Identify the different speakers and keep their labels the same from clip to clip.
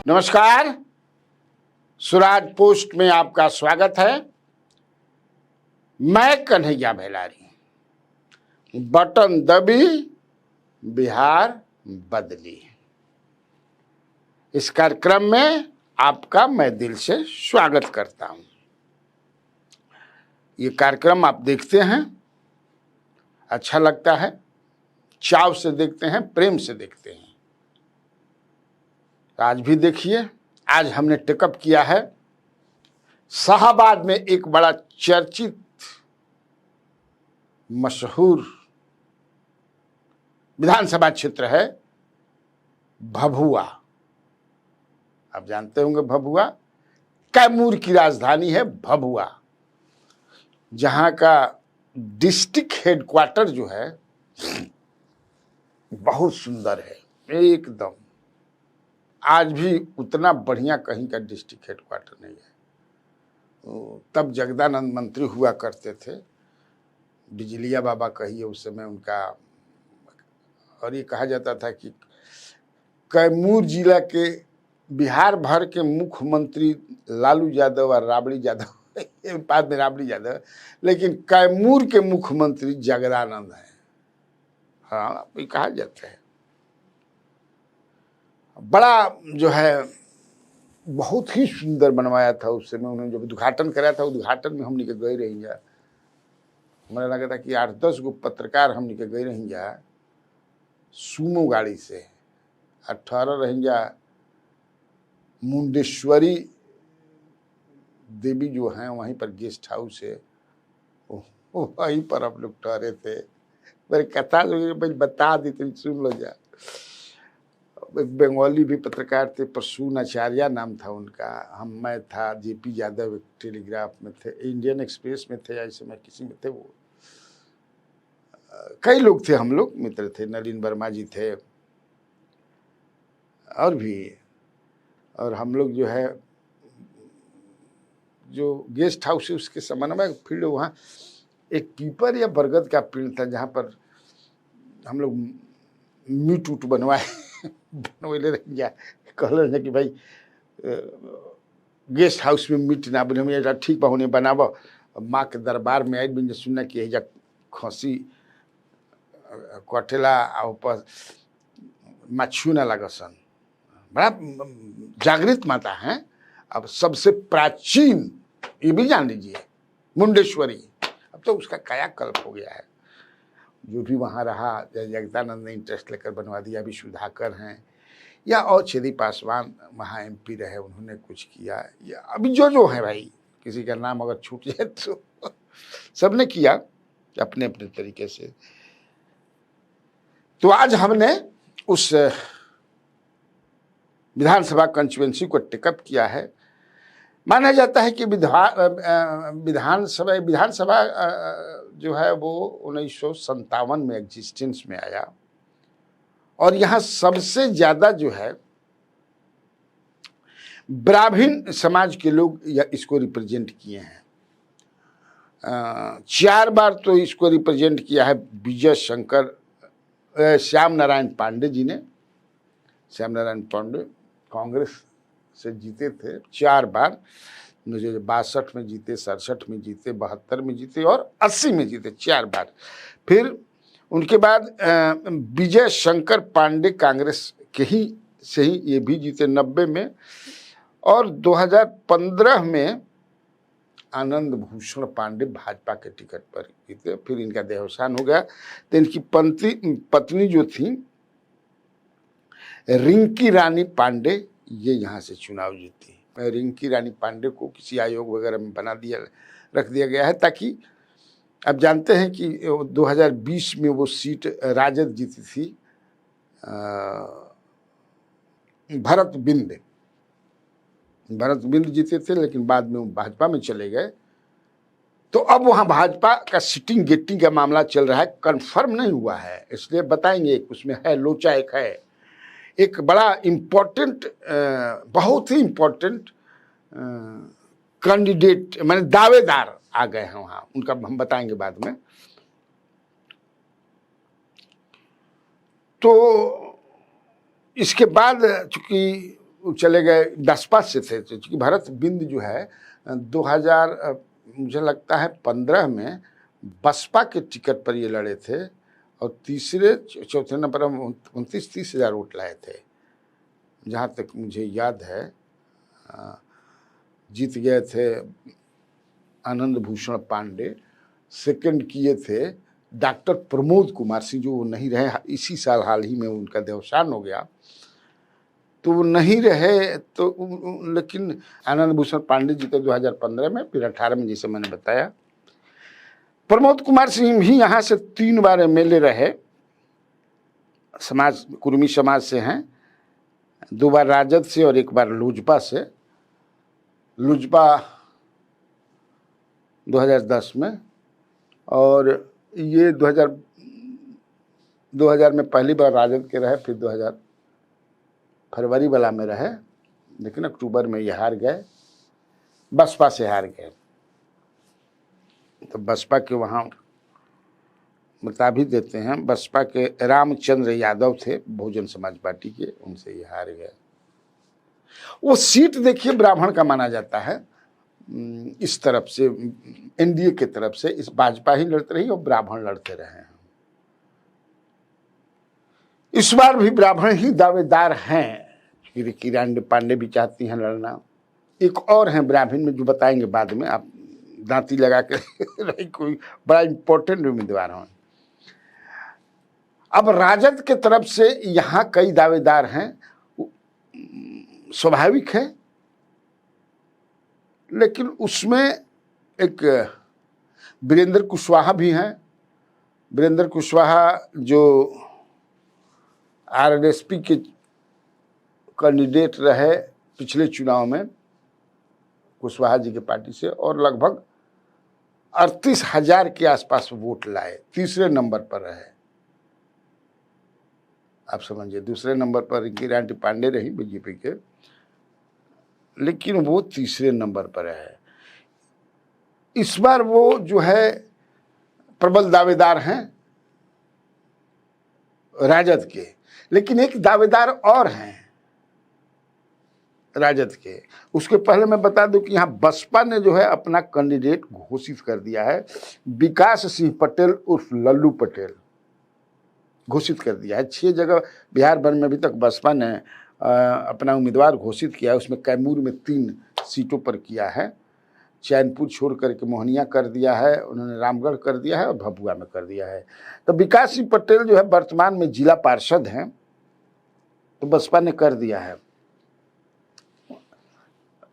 Speaker 1: नमस्कार, स्वराज पोस्ट में आपका स्वागत है। मैं कन्हैया भेलारी। बटन दबी बिहार बदली, इस कार्यक्रम में आपका मैं दिल से स्वागत करता हूं। ये कार्यक्रम आप देखते हैं, अच्छा लगता है, चाव से देखते हैं, प्रेम से देखते हैं। आज भी देखिए, आज हमने टेकअप किया है शाहाबाद में एक बड़ा चर्चित मशहूर विधानसभा क्षेत्र है भभुआ। आप जानते होंगे भभुआ कैमूर की राजधानी है भभुआ, जहां का डिस्ट्रिक्ट हेडक्वार्टर जो है बहुत सुंदर है एकदम। आज भी उतना बढ़िया कहीं का डिस्ट्रिक्ट हेडक्वार्टर नहीं है। तब जगदानंद मंत्री हुआ करते थे, बिजलिया बाबा कहिए उस समय उनका, और ये कहा जाता था कि कैमूर जिला के बिहार भर के मुख्यमंत्री लालू यादव और राबड़ी यादव बाद में राबड़ी यादव, लेकिन कैमूर के मुख्यमंत्री जगदानंद हैं। हाँ, ये कहा जाता है। बड़ा जो है बहुत ही सुंदर बनवाया था उस समय। उन्होंने जब उद्घाटन कराया था, उद्घाटन में हमने के गए रही जा, हमारा लगा था कि 8-10 गो पत्रकार हमने के गए रही जा सूमो गाड़ी से। 18 रही जा मुंडेश्वरी देवी जो हैं वहीं पर गेस्ट हाउस है, वहीं पर हम लोग ठहरे थे। मेरी कथा जो बता दी तो सुन लो जा। एक बंगाली भी पत्रकार थे, प्रसून आचार्य नाम था उनका। मैं था, जेपी यादव टेलीग्राफ में थे, इंडियन एक्सप्रेस में थे, ऐसे में किसी में थे। वो कई लोग थे, हम लोग मित्र थे, नलिन वर्मा जी थे और भी। और हम लोग जो है जो गेस्ट हाउस है उसके समन्वय फील्ड, वहाँ एक पीपल या बरगद का पेड़ था जहाँ पर हम लोग मीट उट बनवाए बनवले रह गया। कहल कि भाई गेस्ट हाउस में मीट ना बने, हम ठीक बा होने बनाब। माँ के दरबार में आई बिन सुनना कि एजा खसी कटेला आ ऊपर मच्छू ना लगसन। बड़ा जागृत माता हैं। अब सबसे प्राचीन ये भी जान लीजिए मुंडेश्वरी, अब तो उसका कायाकल्प हो गया है। जो भी वहाँ रहा, जगदानंद ने इंटरेस्ट लेकर बनवा दिया। अभी सुधाकर हैं या और छेदी पासवान वहाँ MP रहे, उन्होंने कुछ किया, या अभी जो है भाई, किसी का नाम अगर छूट जाए तो सबने किया अपने अपने तरीके से। तो आज हमने उस विधानसभा कंस्टिट्यूएंसी को टेकअप किया है। माना जाता है कि विधानसभा जो है वो 1957 में एग्जिस्टेंस में आया, और यहाँ सबसे ज्यादा जो है ब्राह्मण समाज के लोग या इसको रिप्रेजेंट किए हैं। 4 बार तो इसको रिप्रेजेंट किया है विजय शंकर श्याम नारायण पांडे जी ने। श्याम नारायण पांडे कांग्रेस से जीते थे 4 बार। 1962 में जीते, 67 में जीते, 72 में जीते और 80 में जीते, 4 बार। फिर उनके बाद विजय शंकर पांडे कांग्रेस के ही से ही ये भी जीते 90 में, और 2015 में आनंद भूषण पांडे भाजपा के टिकट पर जीते। फिर इनका देहावसान हो गया। तो इनकी पत्नी जो थी रिंकी रानी पांडे, ये यहाँ से चुनाव जीती। रिंकी रानी पांडे को किसी आयोग वगैरह में रख दिया गया है, ताकि अब जानते हैं कि 2020 में वो सीट राजद जीती थी, भरत बिंद जीते थे, लेकिन बाद में वो भाजपा में चले गए। तो अब वहाँ भाजपा का सिटिंग गेटिंग का मामला चल रहा है, कंफर्म नहीं हुआ है, इसलिए बताएंगे। उसमें है लोचा, एक है एक बड़ा इम्पोर्टेंट, बहुत ही इम्पोर्टेंट कैंडिडेट, माने दावेदार आ गए हैं वहाँ, उनका हम बताएंगे बाद में। तो इसके बाद चूंकि चले गए, बसपा से थे, क्योंकि भरत बिंद जो है 2000 मुझे लगता है 15 में बसपा के टिकट पर ये लड़े थे और तीसरे चौथे नंबर में 29-30 हज़ार वोट लाए थे, जहाँ तक मुझे याद है। जीत गए थे आनंद भूषण पांडे, सेकंड किए थे डॉक्टर प्रमोद कुमार सिंह, जो वो नहीं रहे, इसी साल हाल ही में उनका देवसान हो गया, तो वो नहीं रहे। तो लेकिन आनंद भूषण पांडे जी तो 2015 में, फिर 18 में, जैसे मैंने बताया। प्रमोद कुमार सिंह भी यहाँ से 3 बार एमएलए रहे, समाज कुर्मी समाज से हैं, 2 बार राजद से और 1 बार लोजपा से। लोजपा 2010 में, और ये 2000 में पहली बार राजद के रहे, फिर 2000 फरवरी वाला में रहे, लेकिन अक्टूबर में ये हार गए, बसपा से हार गए। तो बसपा के वहाँ बता भी देते हैं, बसपा के रामचंद्र यादव थे, बहुजन समाज पार्टी के, उनसे ये हार गए। वो सीट देखिए ब्राह्मण का माना जाता है, इस तरफ से एनडीए की तरफ से इस भाजपा ही लड़ते रही और ब्राह्मण लड़ते रहे हैं। इस बार भी ब्राह्मण ही दावेदार हैं। किरण पांडे भी चाहती हैं लड़ना, एक और हैं ब्राह्मण में जो बताएंगे बाद में, आप दांती लगा के कोई बड़ा इंपॉर्टेंट उम्मीदवार हों। अब राजद के तरफ से यहाँ कई दावेदार हैं, स्वाभाविक है, लेकिन उसमें एक वीरेंद्र कुशवाहा भी हैं। वीरेंद्र कुशवाहा जो आरएसपी के कैंडिडेट रहे पिछले चुनाव में, कुशवाहा जी के पार्टी से, और लगभग 38,000 के आसपास वोट लाए, तीसरे नंबर पर रहे। आप समझिए, दूसरे नंबर पर किरण पांडे रही बीजेपी के, लेकिन वो तीसरे नंबर पर है। इस बार वो जो है प्रबल दावेदार हैं राजद के, लेकिन एक दावेदार और हैं राजद के। उसके पहले मैं बता दूं कि यहाँ बसपा ने जो है अपना कैंडिडेट घोषित कर दिया है, विकास सिंह पटेल उर्फ लल्लू पटेल घोषित कर दिया है। 6 जगह बिहार भर में अभी तक बसपा ने अपना उम्मीदवार घोषित किया है, उसमें कैमूर में 3 सीटों पर किया है, चैनपुर छोड़ करके मोहनिया कर दिया है, उन्होंने रामगढ़ कर दिया है और भभुआ में कर दिया है। तो विकास सिंह पटेल जो है वर्तमान में जिला पार्षद हैं, तो बसपा ने कर दिया है।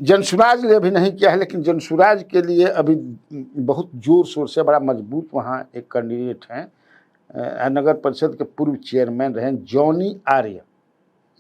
Speaker 1: जनसुराज ने अभी नहीं किया है, लेकिन जनसुराज के लिए अभी बहुत जोर शोर से, बड़ा मजबूत वहाँ एक कैंडिडेट हैं, नगर परिषद के पूर्व चेयरमैन रहे जॉनी आर्य,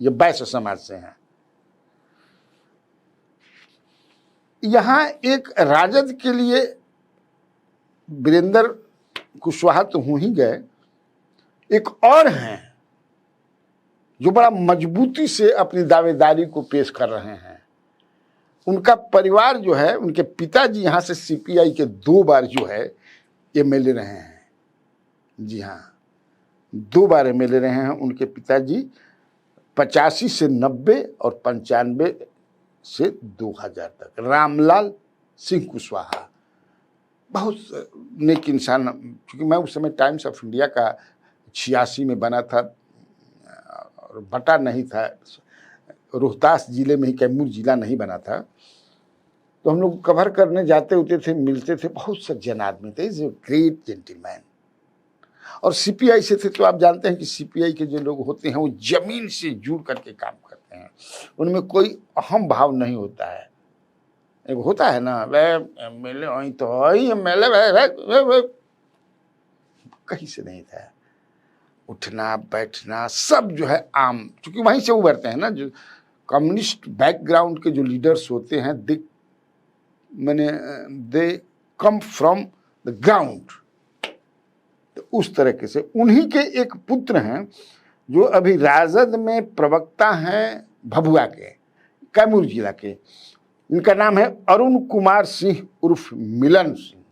Speaker 1: ये वैश्य समाज से हैं। यहाँ एक राजद के लिए वीरेंद्र कुशवाहा तो हो ही गए, एक और हैं जो बड़ा मजबूती से अपनी दावेदारी को पेश कर रहे हैं। उनका परिवार जो है, उनके पिताजी यहाँ से सीपीआई के 2 बार जो है एमएलए रहे हैं। जी हाँ, 2 बार एमएलए रहे हैं उनके पिताजी, 85 से 90 और 95 से 2000 तक। रामलाल सिंह कुशवाहा बहुत नेक इंसान, क्योंकि मैं उस समय टाइम्स ऑफ इंडिया का 86 में बना था और बटा नहीं था, रोहतास जिले में ही, कैमूर जिला नहीं बना था, तो हम लोग कवर करने जाते होते थे, मिलते थे, बहुत सज्जन आदमी थे, इज ए ग्रेट जेंटलमैन। और सीपीआई से थे, तो आप जानते हैं कि सीपीआई के जो लोग होते हैं वो जमीन से जुड़ करके काम करते हैं, उनमें कोई अहम भाव नहीं होता है। एक होता है ना, वह एमएलए वहीं तो वही एमएलए, कहीं से नहीं था। उठना बैठना सब जो है आम, क्योंकि वहीं से उभरते हैं ना, जो कम्युनिस्ट बैकग्राउंड के जो लीडर्स होते हैं, दे कम फ्रॉम द ग्राउंड। तो उस तरीके से उन्हीं के एक पुत्र हैं जो अभी राजद में प्रवक्ता हैं, भभुआ के, कैमूर जिला के। इनका नाम है अरुण कुमार सिंह उर्फ मिलन सिंह।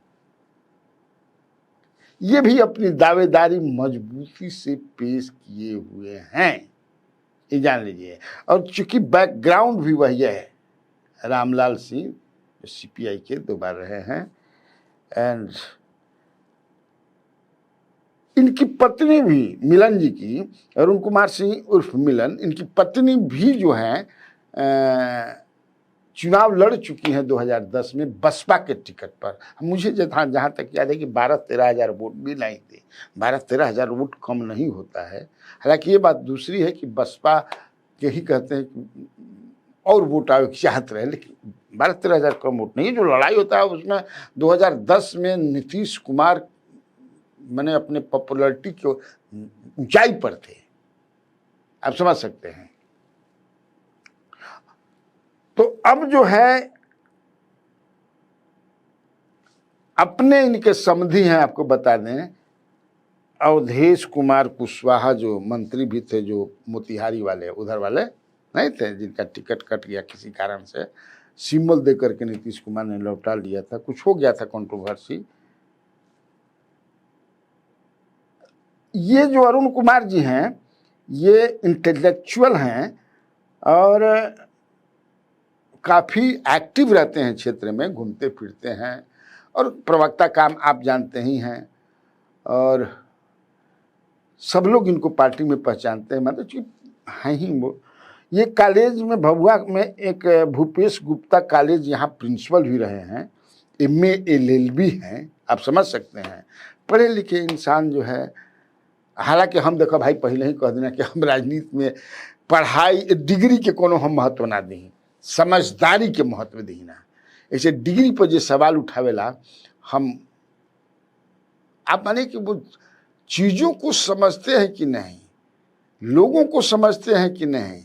Speaker 1: ये भी अपनी दावेदारी मजबूती से पेश किए हुए हैं। ये जान लीजिए। और चूंकि बैकग्राउंड भी वही है, रामलाल सिंह जो सीपीआई के 2 बार रहे हैं, एंड इनकी पत्नी भी मिलन जी की, अरुण कुमार सिंह उर्फ मिलन, इनकी पत्नी भी जो है चुनाव लड़ चुकी हैं 2010 में बसपा के टिकट पर। मुझे जहाँ तक याद है कि 12-13 हज़ार वोट भी नहीं थे। 12-13 हज़ार वोट कम नहीं होता है। हालांकि ये बात दूसरी है कि बसपा के ही कहते हैं कि और वोट आयोग चाहते रहे, लेकिन 12-13 हज़ार कम वोट नहीं। जो लड़ाई होता है उसमें 2010 में नीतीश कुमार मैंने अपने पॉपुलरिटी के ऊंचाई पर थे, आप समझ सकते हैं। तो अब जो है अपने इनके समधी हैं, आपको बता दें, अवधेश कुमार कुशवाहा जो मंत्री भी थे, जो मोतिहारी वाले उधर वाले नहीं थे, जिनका टिकट कट गया किसी कारण से, सिंबल दे करके नीतीश कुमार ने लौटा लिया था, कुछ हो गया था कंट्रोवर्सी। ये जो अरुण कुमार जी हैं ये इंटेलेक्चुअल हैं और काफ़ी एक्टिव रहते हैं क्षेत्र में, घूमते फिरते हैं और प्रवक्ता काम आप जानते ही हैं, और सब लोग इनको पार्टी में पहचानते हैं। मतलब कि हैं ही वो। ये कॉलेज में भभुआ में एक भूपेश गुप्ता कॉलेज यहाँ प्रिंसिपल भी रहे हैं, MA LLB हैं, आप समझ सकते हैं। पढ़े लिखे इंसान जो है, हालांकि हम देखो भाई पहले ही कह देना कि हम राजनीति में पढ़ाई डिग्री के कोनो हम महत्व ना दी, समझदारी के महत्व दी ना। ऐसे डिग्री पर जो सवाल उठावेला हम, आप माने कि वो चीज़ों को समझते हैं कि नहीं, लोगों को समझते हैं कि नहीं।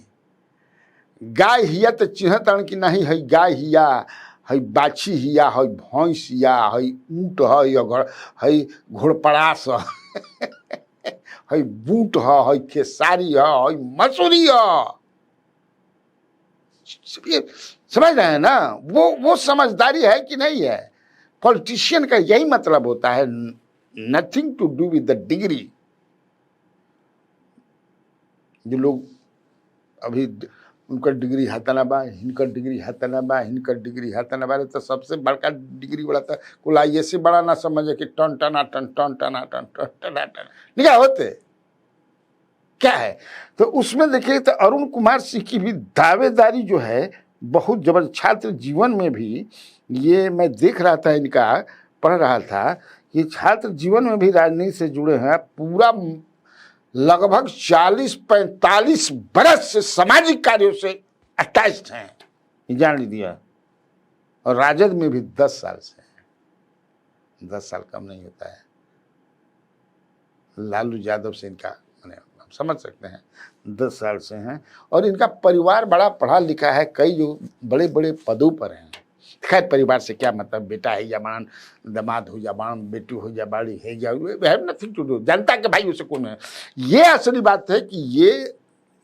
Speaker 1: गाय हिया तो चिन्हत कि नहीं है गाय हिया, है बाछी हिया, है भैंस हिया, है ऊँट है घोड़पड़ास है बूट है खेसारी है मसूरी है। समझ रहे हैं ना, वो समझदारी है कि नहीं है। पॉलिटिशियन का यही मतलब होता है, nothing to do with the degree. जो लोग अभी उनका डिग्री हतना बा, हिनकर डिग्री हतना बा, हिनकर डिग्री हतना बा, तो सबसे बड़का डिग्री वाला था कुल ऐसे बड़ा ना समझे कि टन टना टन टन टना टन टन टना टन निकाह होते क्या है। तो उसमें देखिए तो अरुण कुमार सिंह की भी दावेदारी जो है बहुत जबरदस्त। छात्र जीवन में भी ये मैं देख रहा था, इनका पढ़ रहा था कि छात्र जीवन में भी राजनीति से जुड़े हैं। पूरा लगभग 40-45 बरस से सामाजिक कार्यों से अटैच्ड हैं, ये जान लीजिए। और राजद में भी 10 साल से हैं, 10 साल कम नहीं होता है। लालू यादव से इनका मैंने आप समझ सकते हैं 10 साल से हैं। और इनका परिवार बड़ा पढ़ा लिखा है, कई जो बड़े बड़े पदों पर हैं। खैर परिवार से क्या मतलब, बेटा है या बाण, दामाद हो या बाण, बेटी हो या बाड़ी है या, हैव नथिंग टू डू। जनता के भाई उसे कौन है। ये असली बात है कि ये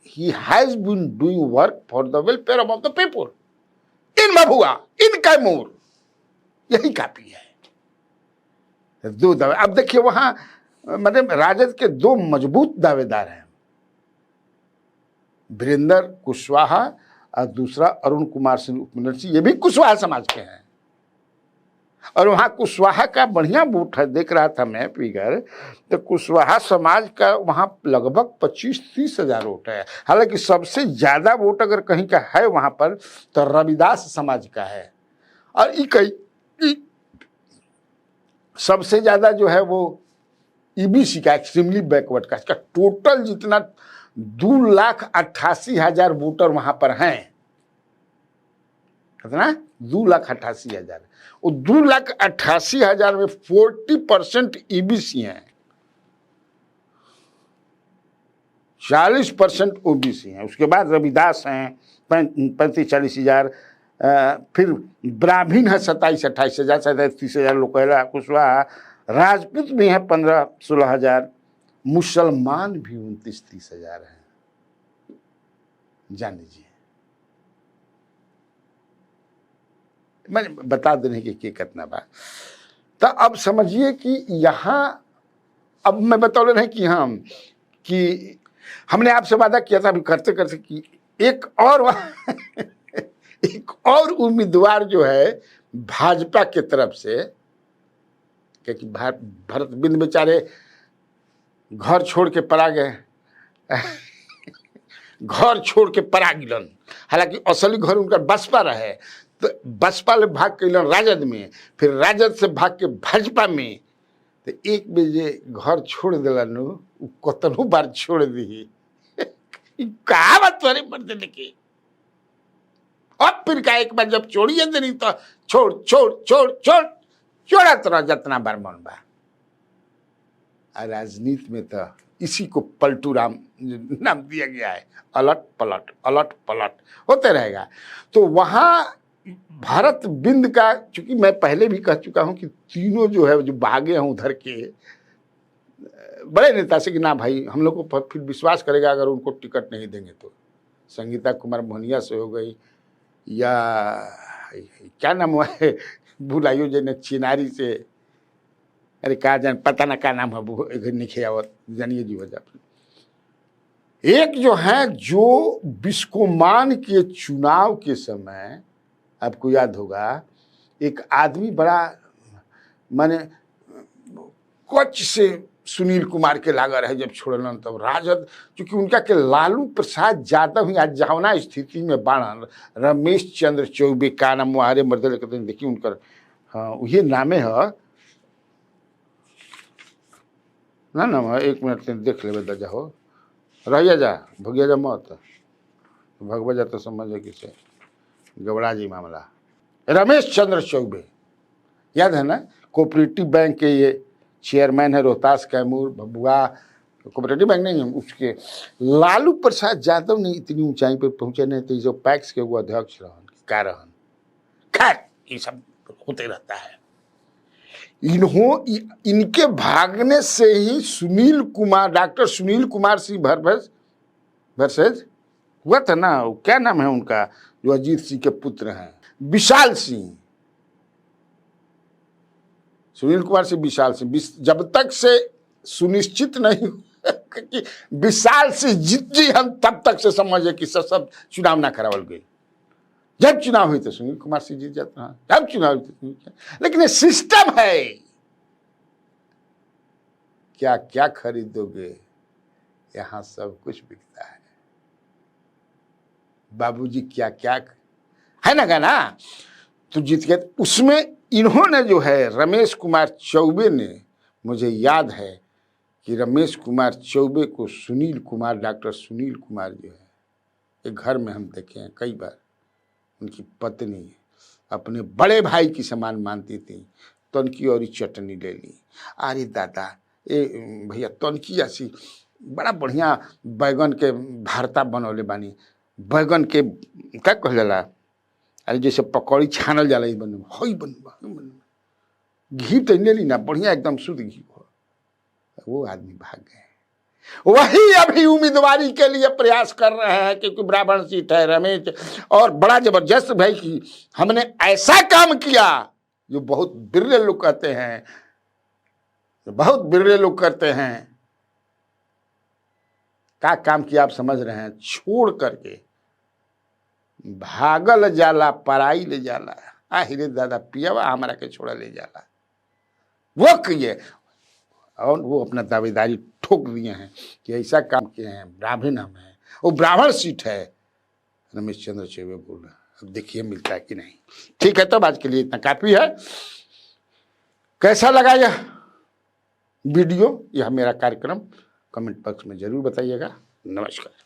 Speaker 1: ही has been doing work for the welfare of the people in Mabhua, in Kaimur, यही काफी है। 2 दावे। अब देखिए वहां मतलब राजद के 2 मजबूत दावेदार हैं, वीरेंद्र कुशवाहा और दूसरा अरुण कुमार सिंह उपमिनर सिंह, ये भी कुशवाहा समाज के हैं। और वहाँ कुशवाहा का बढ़िया वोट है, देख रहा था मैं फिगर, तो कुशवाहा समाज का वहाँ लगभग 25-30 हज़ार वोट है। हालांकि सबसे ज़्यादा वोट अगर कहीं का है वहाँ पर तो रविदास समाज का है। और सबसे ज़्यादा जो है वो EBC का, एक्सट्रीमली बैकवर्ड का, इसका टोटल जितना 2,88,000 वोटर वहां पर हैं। कितना? 2,88,000। वो 2,88,000 में 40% EBC हैं, 40% OBC हैं। उसके बाद रविदास हैं 35-40 हज़ार, फिर ब्राह्मण है 27-28 हज़ार, 37-30 हज़ार लोग कहला कुशवाहा। राजपूत भी है 15-16 हज़ार, मुसलमान भी 29-30 हज़ार हैं, जान लीजिए। मैं बता देने की कितना बात। तो अब समझिए कि यहाँ अब मैं बता रहे हैं कि हम कि हमने आपसे वादा किया था, अभी करते करते कि एक और उम्मीदवार जो है भाजपा के तरफ से, क्योंकि भरत बिंद बेचारे घर छोड़ के परा गए घर छोड़ के परा गिलन, हालांकि असली घर उनका बसपा रहे, तो बसपा ले भाग के राजद में, फिर राजद से भाग के भाजपा में, तो एक बजे घर छोड़ दिलन, कतनो बार छोड़ दी कहा बात तुम्हारे मर्द लेके, अब फिर का एक बार जब छोड़िए देनी तो छोड़ छोड़ छोड़ छोड़ छोड़ा तो जितना बार मन बा। राजनीति में तो इसी को पलटू राम नाम दिया गया है, अलट पलट होते रहेगा। तो वहां भारत बिंद का, चूंकि मैं पहले भी कह चुका हूं कि तीनों जो है जो भागे हैं उधर के बड़े नेता से कि ना भाई हम लोग को फिर विश्वास करेगा अगर उनको टिकट नहीं देंगे तो। संगीता कुमार मोहनिया से हो गई, या क्या नाम है भूलाइयो जने चिनारी से, अरे कहा जान पता ना क्या नाम है वो निखे आवत जानिए जी वजह। एक जो है जो बिस्कोमान के चुनाव के समय आपको याद होगा, एक आदमी बड़ा माने कच्छ से सुनील कुमार के लागा रहे जब छोड़लन, तब राजद चूंकि उनका के लालू प्रसाद यादव ही आज जवना स्थिति में बाढ़, रमेश चंद्र चौबे का नाम मुहारे मर्दल कहते हैं, देखिए उनकर हाँ ये नामे है ना नाम है, एक मिनट देख ले दजा हो रहिया जा भगिया जा मत भगवा जा तो समझ किसे गबड़ा जी मामला। रमेश चंद्र चौबे याद है ना, कोऑपरेटिव बैंक के ये चेयरमैन है, रोहतास कैमूर भभुआ कोऑपरेटिव बैंक नहीं है उसके। लालू प्रसाद यादव ने इतनी ऊंचाई पे पहुंचे नहीं तो जो पैक्स के वो अध्यक्ष रहन क्या रहन, खैर ये सब होते रहता है। इनके भागने से ही सुनील कुमार, डॉक्टर सुनील कुमार सिंह वर्सेज हुआ था ना, क्या नाम है उनका जो अजीत सिंह के पुत्र हैं, विशाल सिंह, सुनील कुमार सिंह विशाल सिंह। जब तक से सुनिश्चित नहीं कि विशाल सिंह जीत जी हम तब तक से समझे कि सब चुनाव ना करावल गई। जब चुनाव हुई तो सुनील कुमार सिंह जीत जाता है, जब चुनाव हुई तो, लेकिन ये सिस्टम है, क्या क्या खरीदोगे, यहां सब कुछ बिकता है बाबूजी, क्या क्या है ना गाना, तो जीत गए। उसमें इन्होंने जो है रमेश कुमार चौबे ने, मुझे याद है कि रमेश कुमार चौबे को सुनील कुमार, डॉक्टर सुनील कुमार जो है एक घर में हम देखे हैं कई बार, उनकी पत्नी अपने बड़े भाई की समान मानती थी, तनकी और चटनी ले ली, अरे दादा ए भैया तनकी ऐसी बड़ा बढ़िया बैगन के भरता बनौले बानी, बैगन के क्या कहल जाला, अरे जैसे पकौड़ी छानल जाला बन हई बन घी तो ले ली ना बढ़िया एकदम शुद्ध घी हो। वो आदमी भाग गए। वही अभी उम्मीदवारी के लिए प्रयास कर रहे हैं क्योंकि ब्राह्मण सीट है रमेश, और बड़ा जबरदस्त भाई कि हमने ऐसा काम किया जो बहुत बिरले लोग कहते हैं, बहुत बिरले लोग करते हैं। क्या काम किया आप समझ रहे हैं, छोड़ करके भागल जाला पराई ले जाला, आहिरे दादा पियावा हमारा के छोड़ा ले जाला, वो किए और वो अपना दावेदारी ठोक दिए हैं कि ऐसा काम किए हैं, ब्राह्मण हम हैं, वो ब्राह्मण सीट है। रमेश चंद्र चौबे बोल रहे, अब देखिए मिलता है कि नहीं। ठीक है, तब आज के लिए इतना काफी है। कैसा लगा यह वीडियो, यह मेरा कार्यक्रम, कमेंट बॉक्स में जरूर बताइएगा। नमस्कार।